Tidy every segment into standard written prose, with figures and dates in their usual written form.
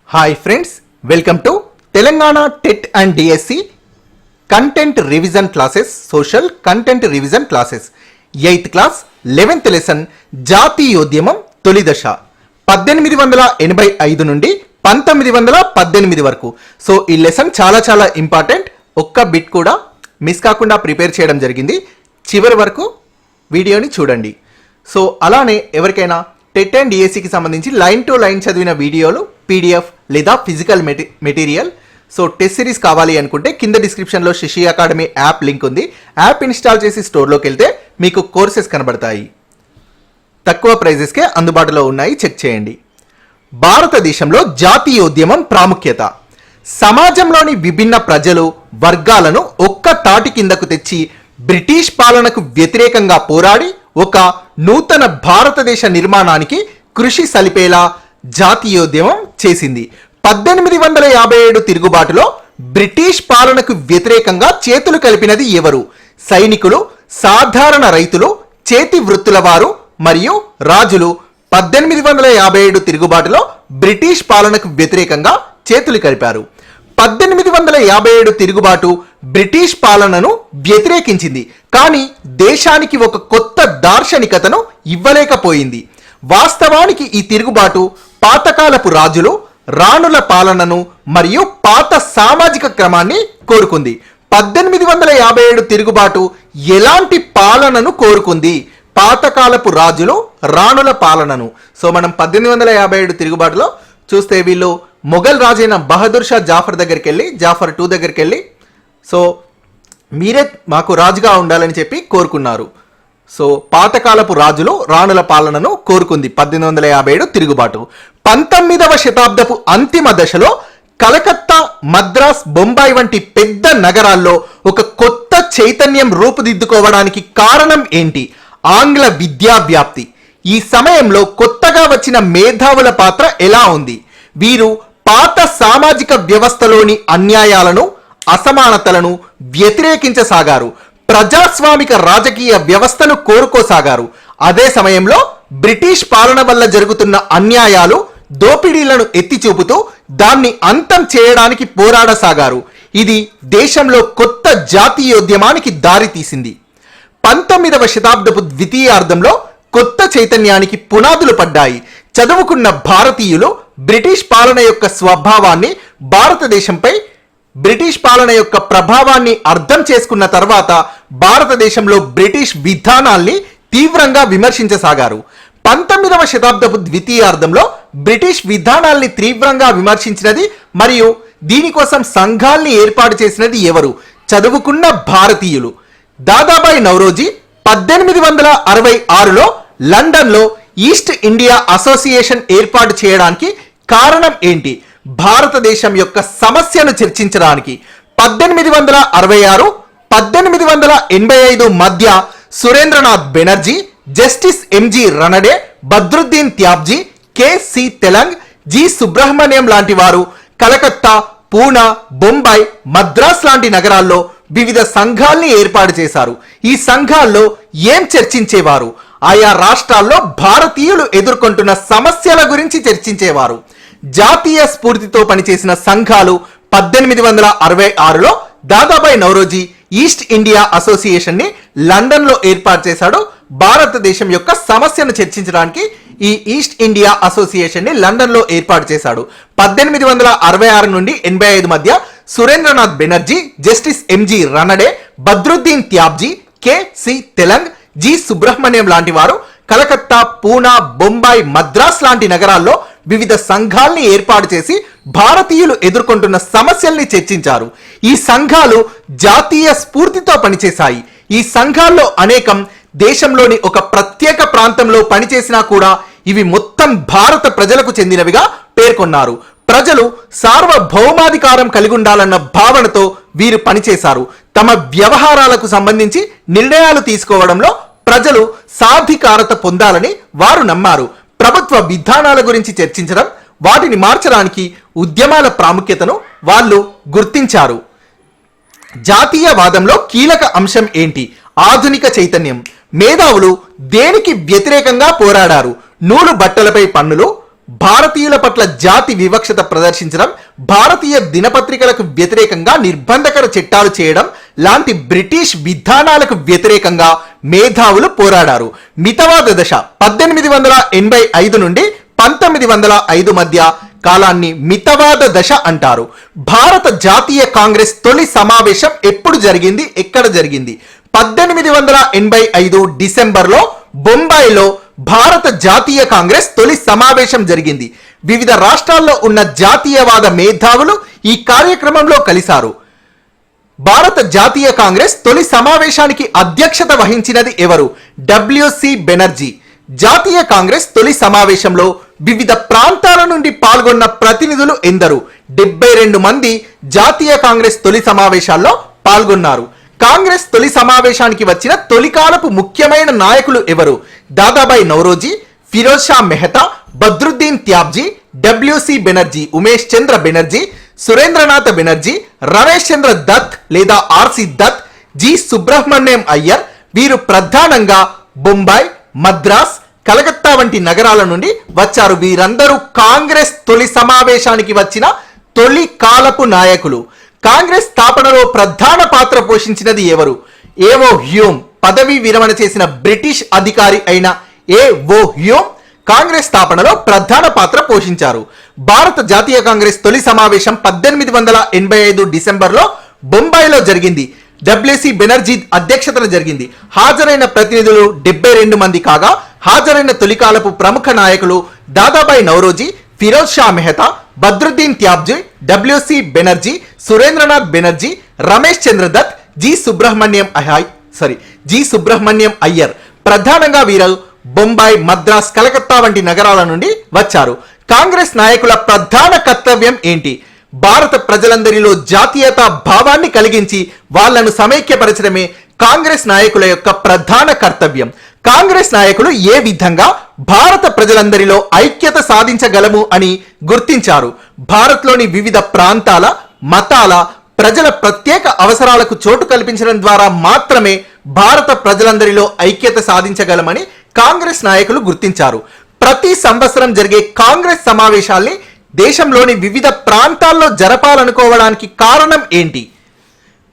Hi friends, welcome to Telangana TET and DSC content revision classes, social content revision classes 8th class 11th lesson జాతీయోద్యమం తొలి దశ 1885 నుండి 1918 వరకు. So ఈ lesson చాలా ఇంపార్టెంట్. ఒక్క బిట్ కూడా మిస్ కాకుండా ప్రిపేర్ చేయడం జరిగింది. చివరి వరకు వీడియోని చూడండి. సో అలానే ఎవరికైనా టెట్ అండ్ డిఎస్సికి సంబంధించి లైన్ టు లైన్ చదివిన వీడియోలు పీడిఎఫ్ లేదా physical material so test series కావాలి అనుకుంటే కింద డిస్క్రిప్షన్లో శశి అకాడమీ యాప్ లింక్ ఉంది. యాప్ ఇన్స్టాల్ చేసి స్టోర్లోకి వెళ్తే మీకు కోర్సెస్ కనబడతాయి. తక్కువ ప్రైజెస్కే అందుబాటులో ఉన్నాయి, చెక్ చేయండి. భారతదేశంలో జాతీయోద్యమం ప్రాముఖ్యత. సమాజంలోని విభిన్న ప్రజలు వర్గాలను ఒక్క తాటి కిందకు తెచ్చి బ్రిటిష్ పాలనకు వ్యతిరేకంగా పోరాడి ఒక నూతన భారతదేశ నిర్మాణానికి కృషి సలిపేలా జాతీయోద్యమం చేసింది. 1857 తిరుగుబాటులో బ్రిటిష్ పాలనకు వ్యతిరేకంగా చేతులు కలిపినది ఎవరు? సైనికులు, సాధారణ రైతులు, చేతి వృత్తుల వారు మరియు రాజులు 1857 తిరుగుబాటులో బ్రిటిష్ పాలనకు వ్యతిరేకంగా చేతులు కలిపారు. 1857 తిరుగుబాటు బ్రిటిష్ పాలనను వ్యతిరేకించింది, కానీ దేశానికి ఒక కొత్త దార్శనికతను ఇవ్వలేకపోయింది. వాస్తవానికి ఈ తిరుగుబాటు పాతకాలపు రాజులు, రాణుల పాలనను మరియు పాత సామాజిక క్రమాన్ని కోరుకుంది. 1857 తిరుగుబాటు ఎలాంటి పాలనను కోరుకుంది? పాతకాలపు రాజులు, రాణుల పాలనను. సో మనం 1857 తిరుగుబాటులో చూస్తే వీళ్ళు మొఘల్ రాజైన బహదూర్ షా జాఫర్ దగ్గరికి వెళ్ళి, జాఫర్ 2 దగ్గరికి వెళ్ళి సో మీరే మాకు రాజుగా ఉండాలని చెప్పి కోరుకున్నారు. సో పాతకాలపు రాజులు, రాణుల పాలనను కోరుకుంది 1857 తిరుగుబాటు. 19వ శతాబ్దపు అంతిమ దశలో కలకత్తా, మద్రాస్, బొంబాయి వంటి పెద్ద నగరాల్లో ఒక కొత్త చైతన్యం రూపుదిద్దుకోవడానికి కారణం ఏంటి? ఆంగ్ల విద్యా వ్యాప్తి. ఈ సమయంలో కొత్తగా వచ్చిన మేధావుల పాత్ర ఎలా ఉంది? వీరు పాత సామాజిక వ్యవస్థలోని అన్యాయాలను, అసమానతలను వ్యతిరేకించసాగారు. ప్రజాస్వామిక రాజకీయ వ్యవస్థను కోరుకోసాగారు. అదే సమయంలో బ్రిటిష్ పాలన వల్ల జరుగుతున్న అన్యాయాలు, దోపిడీలను ఎత్తి చూపుతూ దాన్ని అంతం చేయడానికి పోరాడసాగారు. ఇది దేశంలో కొత్త జాతీయోద్యమానికి దారితీసింది. 19వ శతాబ్దపు ద్వితీయార్ధంలో కొత్త చైతన్యానికి పునాదులు పడ్డాయి. చదువుకున్న భారతీయులు బ్రిటిష్ పాలన యొక్క స్వభావాన్ని, భారతదేశంపై బ్రిటిష్ పాలన యొక్క ప్రభావాన్ని అర్థం చేసుకున్న తర్వాత భారతదేశంలో బ్రిటిష్ విధానాల్ని తీవ్రంగా విమర్శించసాగారు. 19వ శతాబ్దపు ద్వితీయార్ధంలో బ్రిటిష్ విధానాల్ని తీవ్రంగా విమర్శించినది మరియు దీనికోసం సంఘాల్ని ఏర్పాటు చేసినది ఎవరు? చదువుకున్న భారతీయులు. దాదాబాయి నౌరోజీ 1866లో లండన్లో ఈస్ట్ ఇండియా అసోసియేషన్ ఏర్పాటు చేయడానికి కారణం ఏంటి? భారతదేశం యొక్క సమస్యను చర్చించడానికి. 1866, 1885 మధ్య Surendranath Banerjee, justice M G Ranade, Badruddin Tyabji, K C Telang, G Subrahmanyam లాంటి వారు కలకత్తా, పూనా, బొంబాయి, మద్రాస్ లాంటి నగరాల్లో వివిధ సంఘాల్ని ఏర్పాటు చేశారు. ఈ సంఘాల్లో ఏం చర్చించేవారు? ఆయా రాష్ట్రాల్లో భారతీయులు ఎదుర్కొంటున్న సమస్యల గురించి చర్చించేవారు. జాతీయ స్ఫూర్తితో పనిచేసిన సంఘాలు 1866లో Dadabhai Naoroji East India Association ని లండన్ లో ఏర్పాటు చేశాడు. భారతదేశం యొక్క సమస్యను చర్చించడానికి ఈ ఈస్ట్ ఇండియా అసోసియేషన్ ని లండన్ లో ఏర్పాటు చేశాడు. 1866 నుండి 85 మధ్య Surendranath Banerjee, justice M G Ranade, Badruddin Tyabji, K C Telang, G Subrahmanyam లాంటి వారు కలకత్తా, పూనా, బొంబాయి, మద్రాస్ లాంటి నగరాల్లో వివిధ సంఘాల్ని ఏర్పాటు చేసి భారతీయులు ఎదుర్కొంటున్న సమస్యల్ని చర్చించారు. ఈ సంఘాలు జాతీయ స్ఫూర్తితో పనిచేశాయి. ఈ సంఘాల్లో అనేకం దేశంలోని ఒక ప్రత్యేక ప్రాంతంలో పనిచేసినా కూడా ఇవి మొత్తం భారత ప్రజలకు చెందినవిగా పేర్కొన్నారు. ప్రజలు సార్వభౌమాధికారం కలిగి ఉండాలన్న భావనతో వీరు పనిచేశారు. తమ వ్యవహారాలకు సంబంధించి నిర్ణయాలు తీసుకోవడంలో ప్రజలు సాధికారత పొందాలని వారు నమ్మారు. ప్రభుత్వ విధానాల గురించి చర్చించడం, వాటిని మార్చడానికి ఉద్యమాల ప్రాముఖ్యతను వాళ్ళు గుర్తించారు. జాతీయవాదంలో కీలక అంశం ఏంటి? ఆధునిక చైతన్యం. మేధావులు దేనికి వ్యతిరేకంగా పోరాడారు? నూలు బట్టలపై పన్నులు, భారతీయుల పట్ల జాతి వివక్షత ప్రదర్శించడం, భారతీయ దినపత్రికలకు వ్యతిరేకంగా నిర్బంధకర చట్టాలు చేయడం లాంటి బ్రిటిష్ విధానాలకు వ్యతిరేకంగా మేధావులు పోరాడారు. మితవాద దశ 1885 నుండి 1905 మధ్య కాలాన్ని మితవాద దశ అంటారు. భారత జాతీయ కాంగ్రెస్ తొలి సమావేశం ఎప్పుడు జరిగింది, ఎక్కడ జరిగింది? 1885 డిసెంబర్లో బొంబాయిలో భారత జాతీయ కాంగ్రెస్ తొలి సమావేశం జరిగింది. వివిధ రాష్ట్రాల్లో ఉన్న జాతీయవాద మేధావులు ఈ కార్యక్రమంలో కలిశారు. భారత జాతీయ కాంగ్రెస్ తొలి సమావేశానికి అధ్యక్షత వహించినది ఎవరు? డబ్ల్యూసి బెనర్జీ. జాతీయ కాంగ్రెస్ తొలి సమావేశంలో వివిధ ప్రాంతాల నుండి పాల్గొన్న ప్రతినిధులు ఎందరు? 72 మంది జాతీయ కాంగ్రెస్ తొలి సమావేశాల్లో పాల్గొన్నారు. కాంగ్రెస్ తొలి సమావేశానికి వచ్చిన తొలికాలపు ముఖ్యమైన నాయకులు ఎవరు? దాదాబాయి నౌరోజీ, ఫిరోజ్ షా మెహతా, బద్రుద్దీన్ త్యాబ్జీ, డబ్ల్యూసి బెనర్జీ, ఉమేష్ చంద్ర బెనర్జీ, సురేంద్రనాథ్ బెనర్జీ, రమేష్ చంద్ర దత్ లేదా ఆర్సి దత్, జి సుబ్రహ్మణ్యం అయ్యర్. వీరు ప్రధానంగా బొంబాయి, మద్రాస్, కలకత్తా వంటి నగరాల నుండి వచ్చారు. వీరందరూ కాంగ్రెస్ తొలి సమావేశానికి వచ్చిన తొలి కాలపు నాయకులు. కాంగ్రెస్ స్థాపనలో ప్రధాన పాత్ర పోషించినది ఎవరు? ఏవో హ్యూమ్. పదవీ విరమణ చేసిన బ్రిటిష్ అధికారి అయిన ఏవో హ్యూమ్ కాంగ్రెస్ స్థాపనలో ప్రధాన పాత్ర పోషించారు. భారత జాతీయ కాంగ్రెస్ తొలి సమావేశం 1885 డిసెంబర్లో బొంబాయిలో జరిగింది. డబ్ల్యూసి బెనర్జీ అధ్యక్షతన జరిగింది. హాజరైన ప్రతినిధులు 72 మంది కాగా హాజరైన తొలికాలపు ప్రముఖ నాయకులు దాదాబాయి నౌరోజీ, ఫిరోజ్ షా మెహతా, బద్రుద్దీన్ త్యాబ్జీ, డబ్ల్యూసి బెనర్జీ, సురేంద్రనాథ్ బెనర్జీ, రమేష్ చంద్ర దత్, జి సుబ్రహ్మణ్యం అయ్యర్. ప్రధానంగా వీరు బొంబాయి, మద్రాస్, కలకత్తా వంటి నగరాల నుండి వచ్చారు. కాంగ్రెస్ నాయకుల ప్రధాన కర్తవ్యం ఏంటి? భారత ప్రజలందరిలో జాతీయతా భావాన్ని కలిగించి వాళ్లను సమైక్యపరచడమే కాంగ్రెస్ నాయకుల యొక్క ప్రధాన కర్తవ్యం. కాంగ్రెస్ నాయకులు ఏ విధంగా భారత ప్రజలందరిలో ఐక్యత సాధించగలము అని గుర్తించారు. భారత్లోని వివిధ ప్రాంతాల, మతాల ప్రజల ప్రత్యేక అవసరాలకు చోటు కల్పించడం ద్వారా మాత్రమే భారత ప్రజలందరిలో ఐక్యత సాధించగలమని కాంగ్రెస్ నాయకులు గుర్తించారు. ప్రతి సంవత్సరం జరిగే కాంగ్రెస్ సమావేశాల్ని దేశంలోని వివిధ ప్రాంతాల్లో జరపాలనుకోవడానికి కారణం ఏంటి?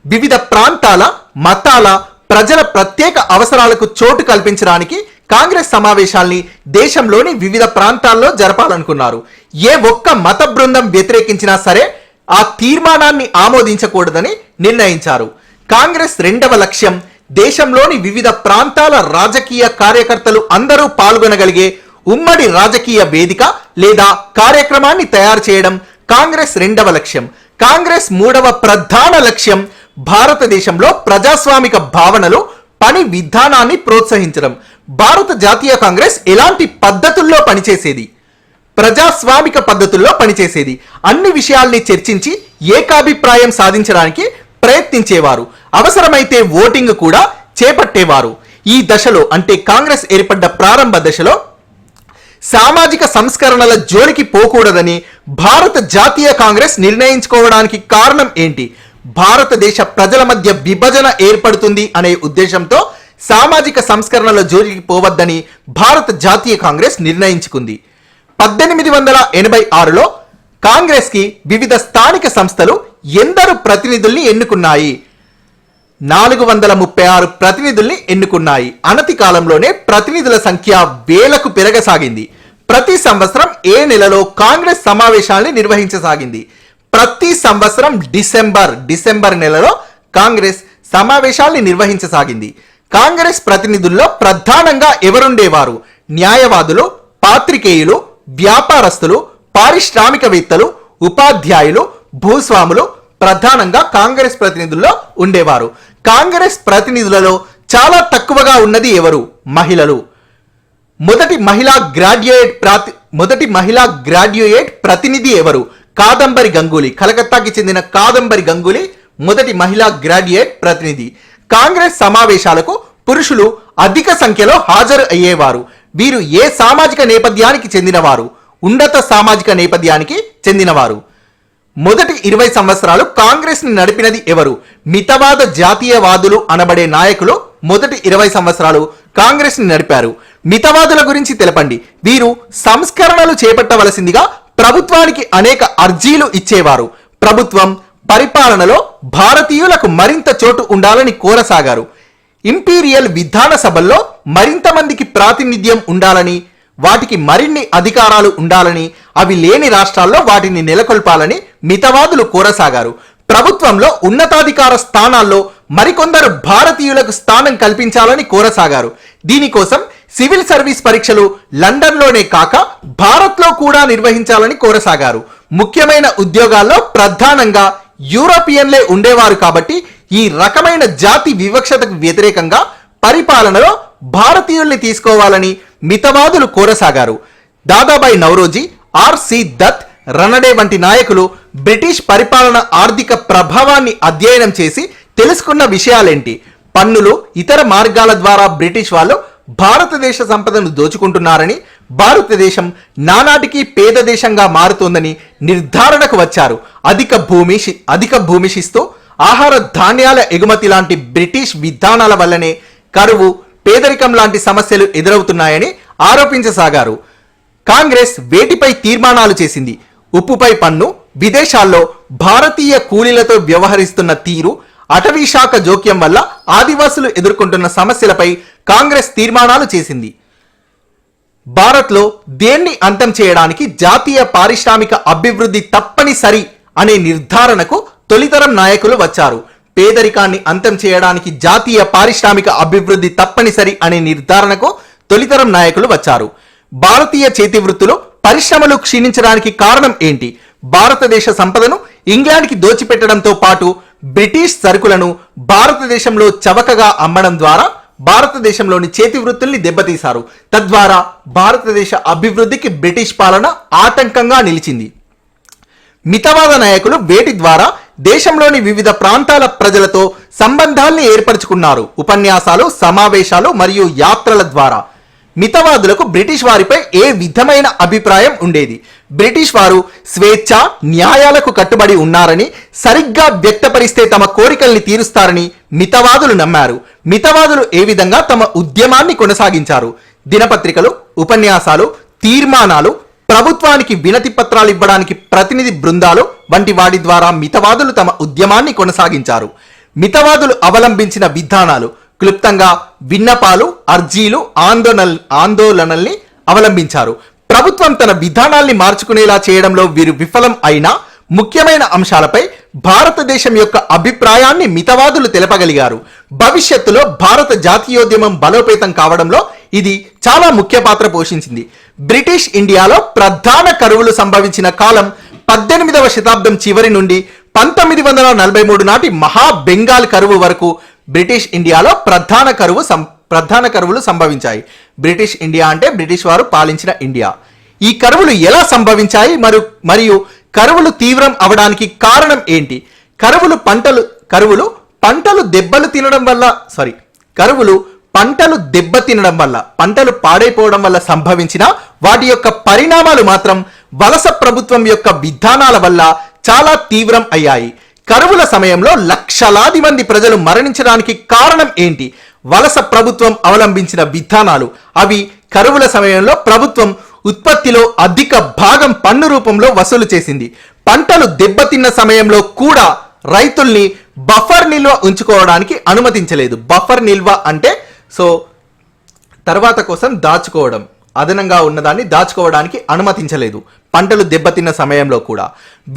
వివిధ ప్రాంతాల, మతాల ప్రజల ప్రత్యేక అవసరాలకు చోటు కల్పించడానికి కాంగ్రెస్ సమావేశాల్ని దేశంలోని వివిధ ప్రాంతాల్లో జరపాలనుకున్నారు. ఏ ఒక్క మత బృందం వ్యతిరేకించినా సరే ఆ తీర్మానాన్ని ఆమోదించకూడదని నిర్ణయించారు. కాంగ్రెస్ రెండవ లక్ష్యం దేశంలోని వివిధ ప్రాంతాల రాజకీయ కార్యకర్తలు అందరూ పాల్గొనగలిగే ఉమ్మడి రాజకీయ వేదిక లేదా కార్యక్రమాన్ని తయారు చేయడం కాంగ్రెస్ రెండవ లక్ష్యం. కాంగ్రెస్ మూడవ ప్రధాన లక్ష్యం భారతదేశంలో ప్రజాస్వామిక భావనలు, పని విధానాన్ని ప్రోత్సహించడం. భారత జాతీయ కాంగ్రెస్ ఎలాంటి పద్ధతుల్లో పనిచేసేది? ప్రజాస్వామిక పద్ధతుల్లో పనిచేసేది. అన్ని విషయాల్ని చర్చించి ఏకాభిప్రాయం సాధించడానికి ప్రయత్నించేవారు. అవసరమైతే ఓటింగ్ కూడా చేపట్టేవారు. ఈ దశలో అంటే కాంగ్రెస్ ఏర్పడ్డ ప్రారంభ దశలో సామాజిక సంస్కరణల జోలికి పోకూడదని భారత జాతీయ కాంగ్రెస్ నిర్ణయించుకోవడానికి కారణం ఏంటి? భారతదేశ ప్రజల మధ్య విభజన ఏర్పడుతుంది అనే ఉద్దేశంతో సామాజిక సంస్కరణల జోలికి పోవద్దని భారత జాతీయ కాంగ్రెస్ నిర్ణయించుకుంది. 1886లో కాంగ్రెస్ కి వివిధ స్థానిక సంస్థలు ఎందరు ప్రతినిధుల్ని ఎన్నుకున్నాయి? 436 ప్రతినిధుల్ని ఎన్నుకున్నాయి. అనతి కాలంలోనే ప్రతినిధుల సంఖ్య వేలకు పెరగసాగింది. ప్రతి సంవత్సరం ఏ నెలలో కాంగ్రెస్ సమావేశాల్ని నిర్వహించసాగింది? ప్రతి సంవత్సరం డిసెంబర్ నెలలో కాంగ్రెస్ సమావేశాల్ని నిర్వహించసాగింది. కాంగ్రెస్ ప్రతినిధుల్లో ప్రధానంగా ఎవరుండేవారు? న్యాయవాదులు, పాత్రికేయులు, వ్యాపారస్తులు, పారిశ్రామికవేత్తలు, ఉపాధ్యాయులు, భూస్వాములు ప్రధానంగా కాంగ్రెస్ ప్రతినిధుల్లో ఉండేవారు. కాంగ్రెస్ ప్రతినిధులలో చాలా తక్కువగా ఉన్నది ఎవరు? మహిళలు. మొదటి మహిళా గ్రాడ్యుయేట్ ప్రతినిధి ఎవరు? కాదంబరి గంగూలీ. కలకత్తాకి చెందిన కాదంబరి గంగూలీ మొదటి మహిళా గ్రాడ్యుయేట్ ప్రతినిధి. కాంగ్రెస్ సమావేశాలకు పురుషులు అధిక సంఖ్యలో హాజరు అయ్యేవారు. వీరు ఏ సామాజిక నేపథ్యానికి చెందినవారు? ఉన్నత సామాజిక నేపథ్యానికి చెందినవారు. మొదటి 20 సంవత్సరాలు కాంగ్రెస్ ని నడిపినది ఎవరు? మితవాద జాతీయవాదులు అనబడే నాయకులు మొదటి 20 సంవత్సరాలు కాంగ్రెస్ ని నడిపారు. మితవాదుల గురించి తెలపండి. వీరు సంస్కరణలు చేపట్టవలసిందిగా ప్రభుత్వానికి అనేక అర్జీలు ఇచ్చేవారు. ప్రభుత్వం పరిపాలనలో భారతీయులకు మరింత చోటు ఉండాలని కోరసాగారు. ఇంపీరియల్ విధాన సభల్లో మరింత మందికి ప్రాతినిధ్యం ఉండాలని, వాటికి మరిన్ని అధికారాలు ఉండాలని, అవి లేని రాష్ట్రాల్లో వాటిని నెలకొల్పాలని మితవాదులు కోరసాగారు. ప్రభుత్వంలో ఉన్నతాధికార స్థానాల్లో మరికొందరు భారతీయులకు స్థానం కల్పించాలని కోరసాగారు. దీనికోసం సివిల్ సర్వీస్ పరీక్షలు లండన్లోనే కాక భారత్లో కూడా నిర్వహించాలని కోరసాగారు. ముఖ్యమైన ఉద్యోగాల్లో ప్రధానంగా యూరోపియన్లే ఉండేవారు కాబట్టి ఈ రకమైన జాతి వివక్షతకు వ్యతిరేకంగా పరిపాలనలో భారతీయుల్ని తీసుకోవాలని మితవాదులు కోరసాగారు. దాదాబాయి నౌరోజీ, ఆర్.సి. దత్, రనడే వంటి నాయకులు బ్రిటిష్ పరిపాలన ఆర్థిక ప్రభావాన్ని అధ్యయనం చేసి తెలుసుకున్న విషయాలేంటి? పన్నులు, ఇతర మార్గాల ద్వారా బ్రిటిష్ వాళ్ళు భారతదేశ సంపదను దోచుకుంటున్నారని, భారతదేశం నానాటికి పేద దేశంగా మారుతోందని నిర్ధారణకు వచ్చారు. అధిక భూమి శిస్తు, ఆహార ధాన్యాల ఎగుమతి లాంటి బ్రిటిష్ విధానాల వల్లనే కరువు, పేదరికం లాంటి సమస్యలు ఎదురవుతున్నాయని ఆరోపించసాగారు. కాంగ్రెస్ వేటిపై తీర్మానాలు చేసింది? ఉప్పుపై పన్ను, విదేశాల్లో భారతీయ కూలీలతో వ్యవహరిస్తున్న తీరు, అటవీ శాఖ జోక్యం వల్ల ఆదివాసులు ఎదుర్కొంటున్న సమస్యలపై కాంగ్రెస్ తీర్మానాలు చేసింది. భారత్లో దేన్ని అంతం చేయడానికి జాతీయ పారిశ్రామిక అభివృద్ధి తప్పనిసరి అనే నిర్ధారణకు తొలితరం నాయకులు వచ్చారు. పేదరికాన్ని అంతం చేయడానికి జాతీయ పారిశ్రామిక అభివృద్ధి తప్పనిసరి అనే నిర్ధారణకు తొలితరం నాయకులు వచ్చారు. భారతీయ చేతి వృత్తులు, పరిశ్రమలు క్షీణించడానికి కారణం ఏంటి? భారతదేశ సంపదను ఇంగ్లాండ్కి దోచిపెట్టడంతో పాటు బ్రిటిష్ సరుకులను భారతదేశంలో చవకగా అమ్మడం ద్వారా భారతదేశంలోని చేతి వృత్తుల్ని దెబ్బతీశారు. తద్వారా భారతదేశ అభివృద్ధికి బ్రిటిష్ పాలన ఆటంకంగా నిలిచింది. మితవాద నాయకులు వేటి ద్వారా దేశంలోని వివిధ ప్రాంతాల ప్రజలతో సంబంధాల్ని ఏర్పరచుకున్నారు? ఉపన్యాసాలు, సమావేశాలు మరియు యాత్రల ద్వారా. మితవాదులకు బ్రిటిష్ వారిపై ఏ విధమైన అభిప్రాయం ఉండేది? బ్రిటిష్ వారు స్వేచ్ఛ, న్యాయాలకు కట్టుబడి ఉన్నారని, సరిగ్గా వ్యక్తపరిస్తే తమ కోరికల్ని తీరుస్తారని మితవాదులు నమ్మారు. మితవాదులు ఏ విధంగా తమ ఉద్యమాన్ని కొనసాగించారు? దినపత్రికలు, ఉపన్యాసాలు, తీర్మానాలు, ప్రభుత్వానికి వినతి పత్రాలు ఇవ్వడానికి ప్రతినిధి బృందాలు వంటి వాటి ద్వారా మితవాదులు తమ ఉద్యమాన్ని కొనసాగించారు. మితవాదులు అవలంబించిన విధానాలు క్లుప్తంగా విన్నపాలు, అర్జీలు, ఆందోళనల్ని అవలంబించారు. ప్రభుత్వం తన విధానాల్ని మార్చుకునేలా చేయడంలో వీరు విఫలం అయినా ముఖ్యమైన అంశాలపై భారతదేశం యొక్క అభిప్రాయాన్ని మితవాదులు తెలపగలిగారు. భవిష్యత్తులో భారత జాతీయోద్యమం బలోపేతం కావడంలో ఇది చాలా ముఖ్య పాత్ర పోషించింది. బ్రిటిష్ ఇండియాలో ప్రధాన కరువులు సంభవించిన కాలం 18వ శతాబ్దం చివరి నుండి 1943 నాటి మహా బెంగాల్ కరువు వరకు బ్రిటిష్ ఇండియాలో ప్రధాన కరువులు సంభవించాయి. బ్రిటిష్ ఇండియా అంటే బ్రిటిష్ వారు పాలించిన ఇండియా. ఈ కరువులు ఎలా సంభవించాయి మరియు కరువులు తీవ్రం అవడానికి కారణం ఏంటి? కరువులు పంటలు దెబ్బతినడం వల్ల, పంటలు పాడైపోవడం వల్ల సంభవించిన వాటి యొక్క పరిణామాలు మాత్రం వలస ప్రభుత్వం యొక్క విధానాల వల్ల చాలా తీవ్రం అయ్యాయి. కరువుల సమయంలో లక్షలాది మంది ప్రజలు మరణించడానికి కారణం ఏంటి? వలస ప్రభుత్వం అవలంబించిన విధానాలు. అవి కరువుల సమయంలో ప్రభుత్వం ఉత్పత్తిలో అధిక భాగం పన్ను రూపంలో వసూలు చేసింది. పంటలు దెబ్బతిన్న సమయంలో కూడా రైతుల్ని బఫర్ నిల్వ ఉంచుకోవడానికి అనుమతించలేదు. బఫర్ నిల్వ అంటే తర్వాత కోసం దాచుకోవడం, అదనంగా ఉన్నదాన్ని దాచుకోవడానికి అనుమతించలేదు. పంటలు దెబ్బతిన్న సమయంలో కూడా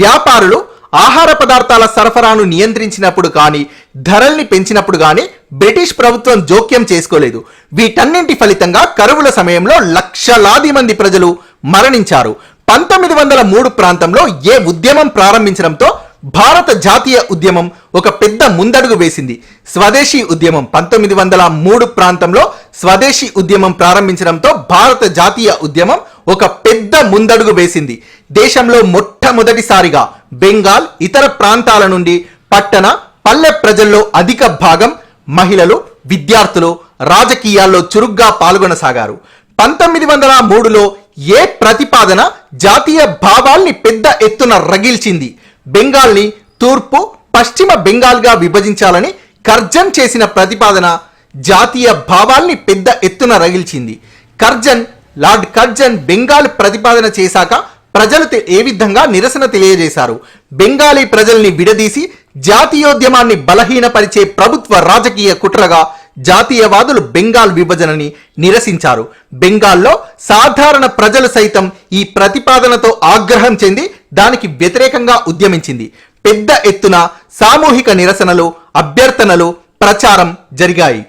వ్యాపారులు ఆహార పదార్థాల సరఫరాను నియంత్రించినప్పుడు కానీ, ధరల్ని పెంచినప్పుడు కానీ బ్రిటిష్ ప్రభుత్వం జోక్యం చేసుకోలేదు. వీటన్నింటి ఫలితంగా కరువుల సమయంలో లక్షలాది మంది ప్రజలు మరణించారు. 1903 ప్రాంతంలో ఏ ఉద్యమం ప్రారంభించడంతో భారత జాతీయ ఉద్యమం ఒక పెద్ద ముందడుగు వేసింది. స్వదేశీ ఉద్యమం 1903 ప్రాంతంలో స్వదేశీ ఉద్యమం ప్రారంభించడంతో భారత జాతీయ ఉద్యమం ఒక పెద్ద ముందడుగు వేసింది. దేశంలో మొట్టమొదటిసారిగా బెంగాల్, ఇతర ప్రాంతాల నుండి పల్లె ప్రజల్లో అధిక భాగం మహిళలు, విద్యార్థులు రాజకీయాల్లో చురుగ్గా పాల్గొనసాగారు. 1903లో ఏ ప్రతిపాదన జాతీయ భావాల్ని పెద్ద ఎత్తున రగిల్చింది? బెంగాల్ని తూర్పు, పశ్చిమ బెంగాల్గా విభజించాలని కర్జన్ చేసిన ప్రతిపాదన జాతీయ భావాల్ని పెద్ద ఎత్తున రగిల్చింది. లార్డ్ కర్జన్ బెంగాల్ ప్రతిపాదన చేశాక ప్రజలు ఏ విధంగా నిరసన తెలియజేశారు. బెంగాలీ ప్రజల్ని విడదీసి జాతీయోద్యమాన్ని బలహీనపరిచే ప్రభుత్వ రాజకీయ కుట్రగా జాతీయవాదులు బెంగాల్ విభజనని నిరసించారు. బెంగాల్లో సాధారణ ప్రజలు సైతం ఈ ప్రతిపాదనతో ఆగ్రహం చెంది దానికి వ్యతిరేకంగా ఉద్యమించింది. పెద్ద ఎత్తున సామూహిక నిరసనలు, అభ్యర్థనలు, ప్రచారం జరిగాయి.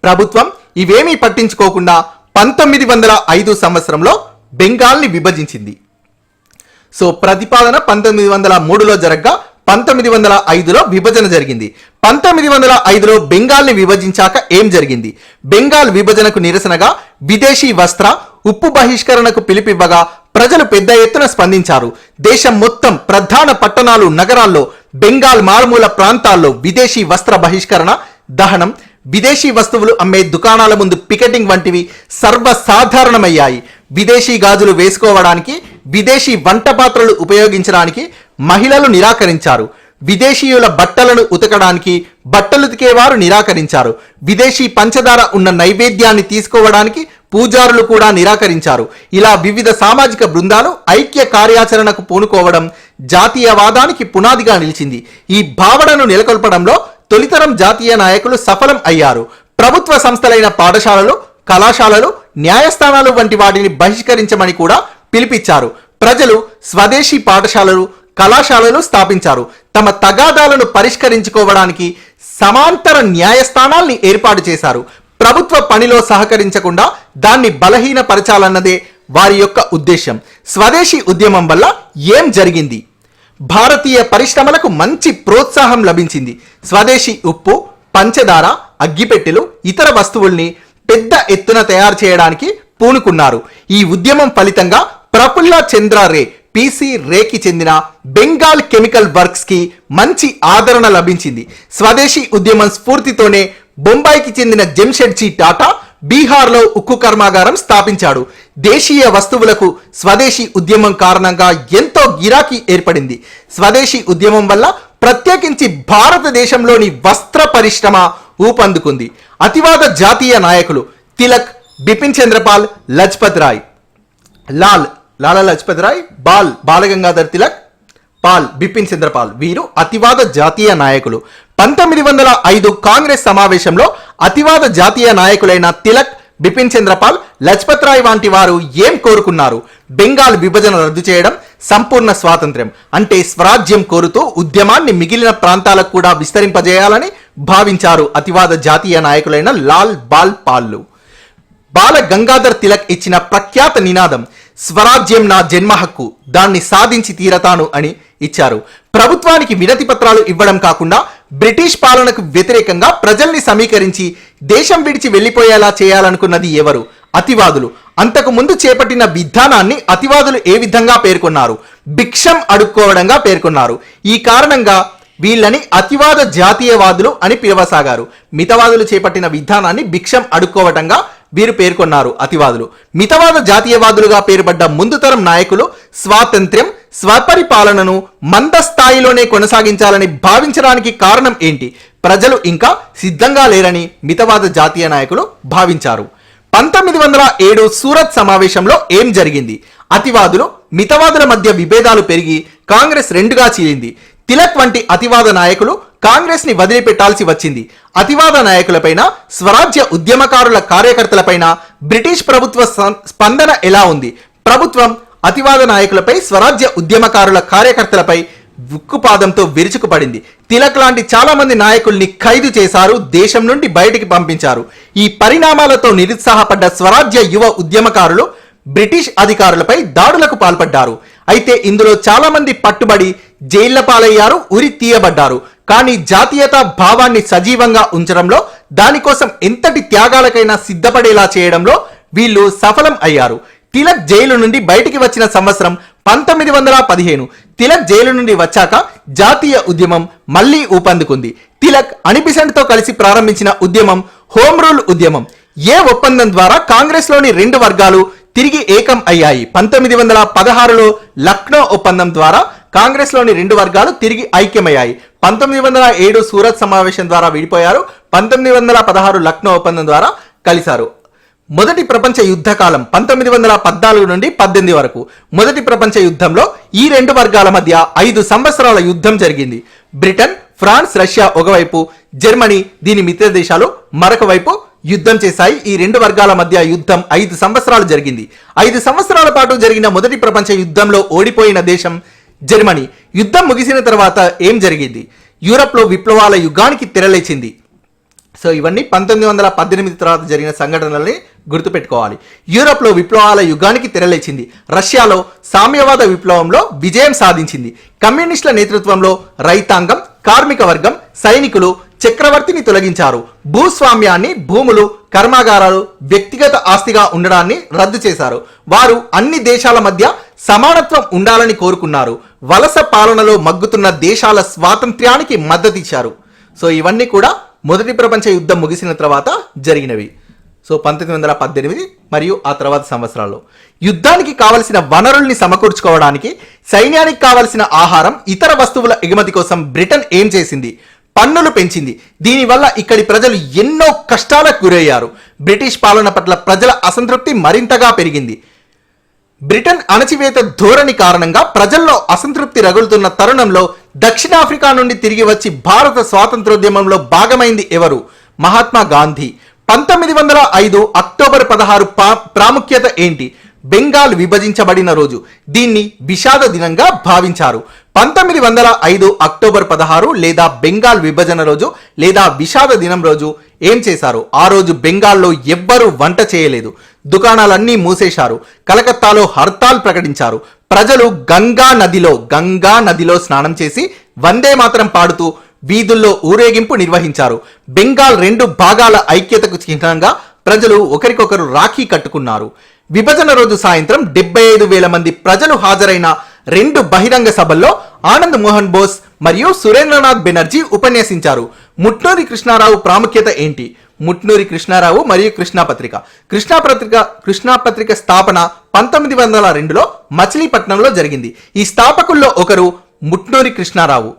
ప్రభుత్వం ఇవేమీ పట్టించుకోకుండా 1905 సంవత్సరంలో బెంగాల్ని విభజించింది. సో ప్రతిపాదన 1903లో జరగ్గా 1905లో విభజన జరిగింది. 1905లో బెంగాల్ని విభజించాక ఏం జరిగింది? బెంగాల్ విభజనకు నిరసనగా విదేశీ వస్త్ర, ఉప్పు బహిష్కరణకు పిలుపివ్వగా ప్రజలు పెద్ద ఎత్తున స్పందించారు. దేశం మొత్తం ప్రధాన పట్టణాలు, నగరాల్లో, బెంగాల్ మారుమూల ప్రాంతాల్లో విదేశీ వస్త్ర బహిష్కరణ, దహనం, విదేశీ వస్తువులు అమ్మే దుకాణాల ముందు పికెటింగ్ వంటివి సర్వసాధారణమయ్యాయి. విదేశీ గాజులు వేసుకోవడానికి, విదేశీ వంట పాత్రలు ఉపయోగించడానికి మహిళలు నిరాకరించారు. విదేశీయుల బట్టలను ఉతకడానికి బట్టలు ఉతికేవారు నిరాకరించారు. విదేశీ పంచదార ఉన్న నైవేద్యాన్ని తీసుకోవడానికి పూజారులు కూడా నిరాకరించారు. ఇలా వివిధ సామాజిక బృందాలు ఐక్య కార్యాచరణకు పూనుకోవడం జాతీయవాదానికి పునాదిగా నిలిచింది. ఈ భావనను నెలకొల్పడంలో తొలితరం జాతీయ నాయకులు సఫలం అయ్యారు. ప్రభుత్వ సంస్థలైన పాఠశాలలు, కళాశాలలు, న్యాయస్థానాలు వంటి వాటిని బహిష్కరించమని కూడా పిలిపించారు. ప్రజలు స్వదేశీ పాఠశాలలు, కళాశాలలు స్థాపించారు. తమ తగాదాలను పరిష్కరించుకోవడానికి సమాంతర న్యాయస్థానాల్ని ఏర్పాటు చేశారు. ప్రభుత్వ పనిలో సహకరించకుండా దాన్ని బలహీనపరచాలన్నదే వారి యొక్క ఉద్దేశం. స్వదేశీ ఉద్యమం వల్ల ఏం జరిగింది? భారతీయ పరిశ్రమలకు మంచి ప్రోత్సాహం లభించింది. స్వదేశీ ఉప్పు, పంచదార, అగ్గిపెట్టెలు, ఇతర వస్తువుల్ని పెద్ద ఎత్తున తయారు చేయడానికి పూనుకున్నారు. ఈ ఉద్యమం ఫలితంగా ప్రఫుల్ల చంద్ర రే, పిసి రేకి చెందిన బెంగాల్ కెమికల్ వర్క్స్ కి మంచి ఆదరణ లభించింది. స్వదేశీ ఉద్యమం స్ఫూర్తితోనే బొంబాయికి చెందిన జంషెడ్జీ టాటా బీహార్లో ఉక్కు కర్మాగారం స్థాపించాడు. దేశీయ వస్తువులకు స్వదేశీ ఉద్యమం కారణంగా ఎంతో గిరాకీ ఏర్పడింది. స్వదేశీ ఉద్యమం వల్ల ప్రత్యేకించి భారతదేశంలోని వస్త్ర పరిశ్రమ ఊపందుకుంది. అతివాద జాతీయ నాయకులు తిలక్, బిపిన్ చంద్రపాల్, లజపత్ రాయ్, లాలా లజపత్ రాయ్, బాలగంగాధర్ తిలక్, బిపిన్ చంద్రపాల్ వీరు అతివాద జాతీయ నాయకులు. 1905 కాంగ్రెస్ సమావేశంలో అతివాద జాతీయ నాయకులైన తిలక్, బిపిన్ చంద్రపాల్, లజపత్ రాయ్ వంటి వారు ఏం కోరుకున్నారు? బెంగాల్ విభజన రద్దు చేయడం, సంపూర్ణ స్వాతంత్ర్యం అంటే స్వరాజ్యం కోరుతూ ఉద్యమాన్ని మిగిలిన ప్రాంతాలకు కూడా విస్తరింపజేయాలని భావించారు అతివాద జాతీయ నాయకులైన బాల గంగాధర్ తిలక్ ఇచ్చిన ప్రఖ్యాత నినాదం స్వరాజ్యం నా జన్మ హక్కు, దాన్ని సాధించి తీరతాను అని ఇచ్చారు. ప్రభుత్వానికి వినతి పత్రాలు ఇవ్వడం కాకుండా బ్రిటిష్ పాలనకు వ్యతిరేకంగా ప్రజల్ని సమీకరించి దేశం విడిచి వెళ్లిపోయేలా చేయాలనుకున్నది ఎవరు? అతివాదులు. అంతకు ముందు చేపట్టిన విధానాన్ని అతివాదులు ఏ విధంగా పేర్కొన్నారు? భిక్షం అడుక్కోవడంగా పేర్కొన్నారు. ఈ కారణంగా వీళ్ళని అతివాద జాతీయవాదులు అని పిలవసాగారు. మితవాదులు చేపట్టిన విధానాన్ని భిక్షం అడుక్కోవటంగా వీరు పేర్కొన్నారు అతివాదులు. మితవాద జాతీయవాదులుగా పేరుపడ్డ ముందు తరం నాయకులు స్వాతంత్ర్యం, స్వపరిపాలనను మందస్థాయిలోనే కొనసాగించాలని భావించడానికి కారణం ఏంటి? ప్రజలు ఇంకా సిద్ధంగా లేరని మితవాద జాతీయ నాయకులు భావించారు. 1907 సూరత్ సమావేశంలో ఏం జరిగింది? అతివాదులు, మితవాదుల మధ్య విభేదాలు పెరిగి కాంగ్రెస్ రెండుగా చీలింది. తిలక్ వంటి అతివాద నాయకులు కాంగ్రెస్ ని వదిలిపెట్టాల్సి వచ్చింది. అతివాద నాయకులపైన, స్వరాజ్య ఉద్యమకారుల కార్యకర్తలపైన బ్రిటిష్ ప్రభుత్వ స్పందన ఎలా ఉంది? ప్రభుత్వం అతివాద నాయకులపై, స్వరాజ్య ఉద్యమకారుల కార్యకర్తలపై ఉక్కుపాదంతో విరుచుకుపడింది. తిలక్ లాంటి చాలా మంది నాయకుల్ని ఖైదు చేశారు, దేశం నుండి బయటికి పంపించారు. ఈ పరిణామాలతో నిరుత్సాహపడ్డ స్వరాజ్య యువ ఉద్యమకారులు బ్రిటిష్ అధికారులపై దాడులకు పాల్పడ్డారు. అయితే ఇందులో చాలా మంది పట్టుబడి జైళ్ల పాలయ్యారు, ఉరి తీయబడ్డారు. కానీ జాతీయతా భావాన్ని సజీవంగా ఉంచడంలో, దానికోసం ఎంతటి త్యాగాలకైనా సిద్ధపడేలా చేయడంలో వీళ్ళు సఫలం అయ్యారు. తిలక్ జైలు నుండి బయటికి వచ్చిన సంవత్సరం 1915. తిలక్ జైలు నుండి వచ్చాక జాతీయ ఉద్యమం మళ్లీ ఊపందుకుంది. తిలక్ అనిబిసెంట్తో కలిసి ప్రారంభించిన ఉద్యమం హోమ్ రూల్ ఉద్యమం. ఏ ఒప్పందం ద్వారా కాంగ్రెస్ లోని రెండు వర్గాలు తిరిగి ఏకం అయ్యాయి? 1916లో లక్నో ఒప్పందం ద్వారా కాంగ్రెస్ లోని రెండు వర్గాలు తిరిగి ఐక్యమయ్యాయి. 1907 సూరత్ సమావేశం ద్వారా విడిపోయారు. 1916 లక్నో ఒప్పందం ద్వారా కలిశారు. మొదటి ప్రపంచ యుద్ధ కాలం 1914 నుండి 18 వరకు. మొదటి ప్రపంచ యుద్ధంలో ఈ రెండు వర్గాల మధ్య 5 సంవత్సరాల యుద్ధం జరిగింది. బ్రిటన్, ఫ్రాన్స్, రష్యా ఒకవైపు, జర్మనీ దీని మిత్ర దేశాలు మరొక వైపు యుద్ధం చేశాయి. ఈ రెండు వర్గాల మధ్య యుద్ధం 5 సంవత్సరాలు జరిగింది. 5 సంవత్సరాల పాటు జరిగిన మొదటి ప్రపంచ యుద్ధంలో ఓడిపోయిన దేశం జర్మనీ. యుద్ధం ముగిసిన తర్వాత ఏం జరిగింది? యూరప్లో విప్లవాల యుగానికి తెరలేచింది. సో ఇవన్నీ 1918 తర్వాత జరిగిన సంఘటనల్ని గుర్తుపెట్టుకోవాలి. యూరప్లో విప్లవాల యుగానికి తెరలేచింది. రష్యాలో సామ్యవాద విప్లవంలో విజయం సాధించింది. కమ్యూనిస్టుల నేతృత్వంలో రైతాంగం, కార్మిక వర్గం, సైనికులు చక్రవర్తిని తొలగించారు. భూస్వామ్యాన్ని, భూములు, కర్మాగారాలు వ్యక్తిగత ఆస్తిగా ఉండడాన్ని రద్దు చేశారు. వారు అన్ని దేశాల మధ్య సమానత్వం ఉండాలని కోరుకున్నారు. వలస పాలనలో మగ్గుతున్న దేశాల స్వాతంత్ర్యానికి మద్దతిచ్చారు. సో ఇవన్నీ కూడా మొదటి ప్రపంచ యుద్ధం ముగిసిన తర్వాత జరిగినవి. సో 1918 మరియు ఆ తర్వాత సంవత్సరాల్లో యుద్ధానికి కావలసిన వనరుల్ని సమకూర్చుకోవడానికి, సైన్యానికి కావలసిన ఆహారం, ఇతర వస్తువుల ఎగుమతి కోసం బ్రిటన్ ఏం చేసింది? పన్నులు పెంచింది. దీనివల్ల ఇక్కడి ప్రజలు ఎన్నో కష్టాలకు గురయ్యారు. బ్రిటిష్ పాలన పట్ల ప్రజల అసంతృప్తి మరింతగా పెరిగింది. బ్రిటన్ అణచివేత ధోరణి కారణంగా ప్రజల్లో అసంతృప్తి రగులుతున్న తరుణంలో దక్షిణాఫ్రికా నుండి తిరిగి వచ్చి భారత స్వాతంత్రోద్యమంలో భాగమైంది ఎవరు? మహాత్మా గాంధీ. 1905 అక్టోబర్ 16 ప్రాముఖ్యత ఏంటి? బెంగాల్ విభజించబడిన రోజు. దీన్ని విషాద దినంగా భావించారు. 1905 అక్టోబర్ 16 లేదా బెంగాల్ విభజన రోజు లేదా విషాద దినం రోజు ఏం చేశారు? ఆ రోజు బెంగాల్లో ఎవ్వరూ వంట చేయలేదు. దుకాణాలన్నీ మూసేశారు. కలకత్తాలో హర్తాల్ ప్రకటించారు. ప్రజలు గంగా నదిలో స్నానం చేసి వందే మాతరం పాడుతూ వీధుల్లో ఊరేగింపు నిర్వహించారు. బెంగాల్ 2 భాగాల ఐక్యతకు చిహ్నంగా ప్రజలు ఒకరికొకరు రాఖీ కట్టుకున్నారు. విభజన రోజు సాయంత్రం 75,000 మంది ప్రజలు హాజరైన 2 బహిరంగ సభల్లో ఆనంద్ మోహన్ బోస్ మరియు సురేంద్రనాథ్ బెనర్జీ ఉపన్యసించారు. ముట్నూరి కృష్ణారావు ప్రాముఖ్యత ఏంటి? ముట్నూరి కృష్ణారావు మరియు కృష్ణాపత్రిక. కృష్ణాపత్రిక స్థాపన 1902లో మచిలీపట్నంలో జరిగింది. ఈ స్థాపకుల్లో ఒకరు ముట్నూరి కృష్ణారావు.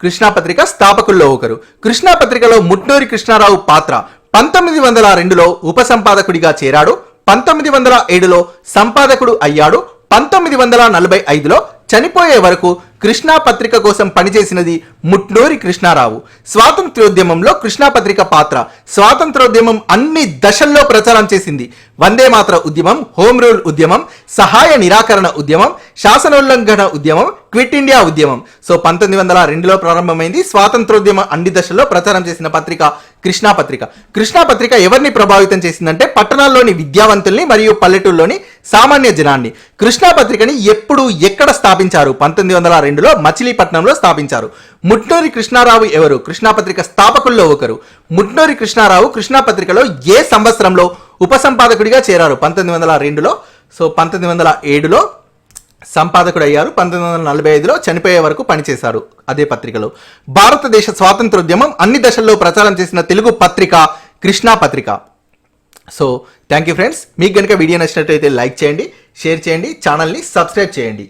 కృష్ణాపత్రిక స్థాపకుల్లో ఒకరు. కృష్ణాపత్రికలో ముట్నూరి కృష్ణారావు పాత్ర. 1902లో ఉపసంపాదకుడిగా చేరాడు. 1907లో సంపాదకుడు అయ్యాడు. 1945లో చనిపోయే వరకు కృష్ణాపత్రిక కోసం పనిచేసినది ముట్నూరి కృష్ణారావు. స్వాతంత్ర్యోద్యమంలో కృష్ణాపత్రిక పాత్ర. స్వాతంత్రోద్యమం అన్ని దశల్లో ప్రచారం చేసింది. వందే మాతర ఉద్యమం, హోమ్ రూల్ ఉద్యమం, సహాయ నిరాకరణ ఉద్యమం, శాసనోల్లంఘన ఉద్యమం, క్విట్ ఇండియా ఉద్యమం. సో 1902లో ప్రారంభమైంది. స్వాతంత్రోద్యమం అన్ని దశల్లో ప్రచారం చేసిన పత్రిక కృష్ణాపత్రిక. కృష్ణాపత్రిక ఎవరిని ప్రభావితం చేసిందంటే పట్టణాల్లోని విద్యావంతుల్ని మరియు పల్లెటూరులోని సామాన్య జనాన్ని. కృష్ణాపత్రికని ఎప్పుడు ఎక్కడ స్థాపించారు? 1902లో మచిలీపట్నంలో స్థాపించారు. ముట్నూరి కృష్ణారావు ఎవరు? కృష్ణాపత్రిక స్థాపకుల్లో ఒకరు. ముట్నూరి కృష్ణారావు కృష్ణాపత్రికలో ఏ సంవత్సరంలో ఉపసంపాదకుడిగా చేరారు? 1902లో. సో 1907లో సంపాదకుడు అయ్యారు. 1945లో చనిపోయే వరకు పనిచేశారు అదే పత్రికలో. భారతదేశ స్వాతంత్రోద్యమం అన్ని దశల్లో ప్రచారం చేసిన తెలుగు పత్రిక Krishna Patrika. So thank you friends. మీకు కనుక వీడియో నచ్చినట్లయితే లైక్ చేయండి, షేర్ చేయండి, ఛానల్ని సబ్స్క్రైబ్ చేయండి.